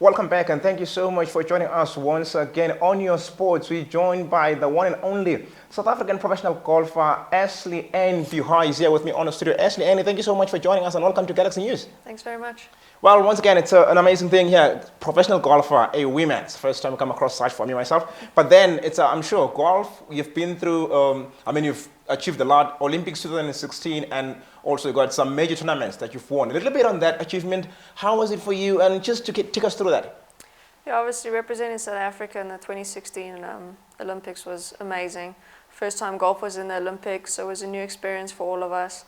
Welcome back and thank you so much for joining us once again on Your Sports. We're joined by the one and only South African professional golfer Ashleigh Buhai is here with me on the studio. Ashleigh, thank you so much for joining us and welcome to Galaxy News. Thanks very much. Well, once again, it's an amazing thing here. Professional golfer, a women's first time I come across such for me myself. But then it's, I'm sure, golf. You've been through. You've achieved a lot. Olympics 2016, and also got some major tournaments that you've won. A little bit on that achievement. How was it for you? And just to take us through that. Yeah, obviously representing South Africa in the 2016 Olympics was amazing. First time golf was in the Olympics, so it was a new experience for all of us.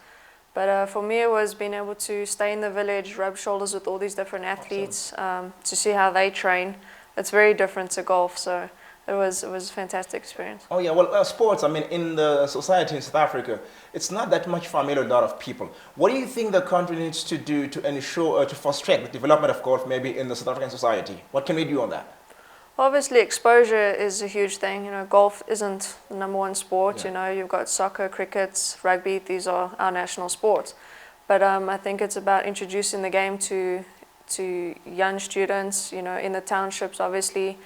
But for me, it was being able to stay in the village, rub shoulders with all these different athletes, to see how they train. It's very different to golf, so it was a fantastic experience. Oh yeah, well, sports, in the society in South Africa, it's not that much familiar with a lot of people. What do you think the country needs to do to ensure, to frustrate the development of golf maybe in the South African society? What can we do on that? Obviously, exposure is a huge thing. Golf isn't the #1 sport. Yeah. You've got soccer, cricket, rugby. These are our national sports. But I think it's about introducing the game to young students. In the townships, obviously,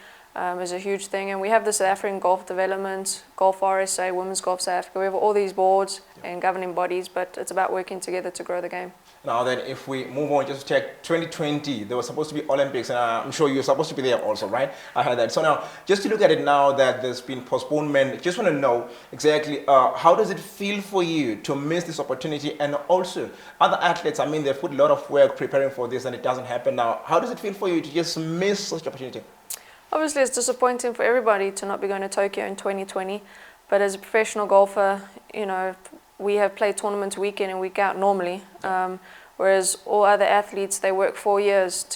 is a huge thing. And we have the South African Golf Development, Golf RSA, Women's Golf South Africa. We have all these boards and governing bodies, but it's about working together to grow the game. Now then, if we move on, just to check 2020, there was supposed to be Olympics, and I'm sure you're supposed to be there also, right? I heard that. So now, just to look at it now that there's been postponement, just want to know exactly how does it feel for you to miss this opportunity, and also other athletes, they've put a lot of work preparing for this and it doesn't happen now. How does it feel for you to just miss such opportunity? Obviously, it's disappointing for everybody to not be going to Tokyo in 2020, but as a professional golfer, we have played tournaments week in and week out normally, whereas all other athletes, they work 4 years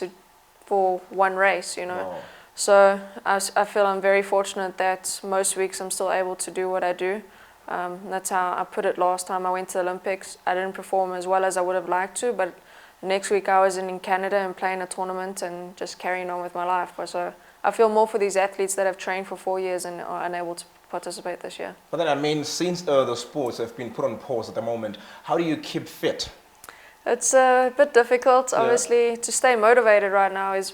for one race, Wow. So I feel I'm very fortunate that most weeks I'm still able to do what I do. That's how I put it last time I went to the Olympics. I didn't perform as well as I would have liked to, but next week I was in Canada and playing a tournament and just carrying on with my life. So I feel more for these athletes that have trained for 4 years and are unable to participate this year. But then, since the sports have been put on pause at the moment, how do you keep fit? It's a bit difficult, obviously. To stay motivated right now is,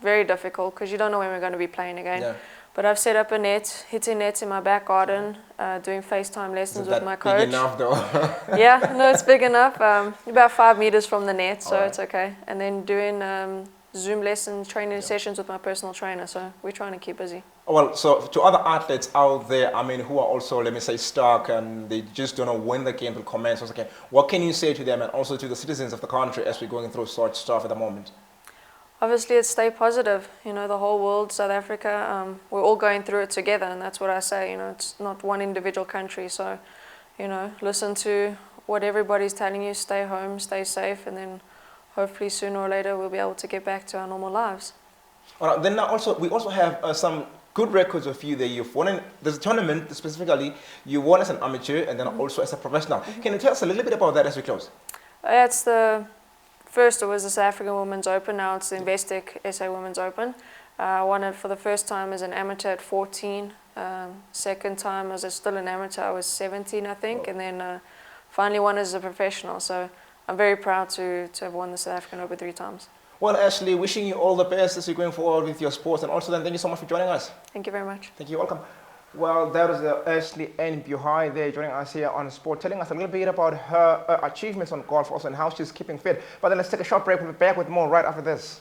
very difficult because you don't know when we're going to be playing again. Yeah. But I've set up a net, hitting nets in my back garden, doing FaceTime lessons with my coach. Big enough though? Yeah, no, it's big enough. About 5 meters from the net, so Alright. it's okay. And then doing Zoom lessons, training sessions with my personal trainer. So we're trying to keep busy. Well, so to other athletes out there, who are also, let me say, stuck and they just don't know when the game will commence, what can you say to them and also to the citizens of the country as we're going through such stuff at the moment? Obviously, it's stay positive. The whole world, South Africa, we're all going through it together, and that's what I say. It's not one individual country. So, listen to what everybody's telling you. Stay home, stay safe, and then hopefully sooner or later we'll be able to get back to our normal lives. All right, then we also have some good records of you that you've won. There's a tournament specifically you won as an amateur and then also as a professional. Can you tell us a little bit about that as we close? It's the first. It was the South African Women's Open. Now it's the Investec SA Women's Open. I won it for the first time as an amateur at 14. Second time as still an amateur, I was 17, I think, and then finally won as a professional. So I'm very proud to have won the South African Open 3 times. Well, Ashleigh, wishing you all the best as you're going forward with your sports, and also then thank you so much for joining us. Thank you very much. Thank you, welcome. Well, that was Ashleigh Buhai there joining us here on Sport, telling us a little bit about her achievements on golf also and how she's keeping fit. But then let's take a short break. We'll be back with more right after this.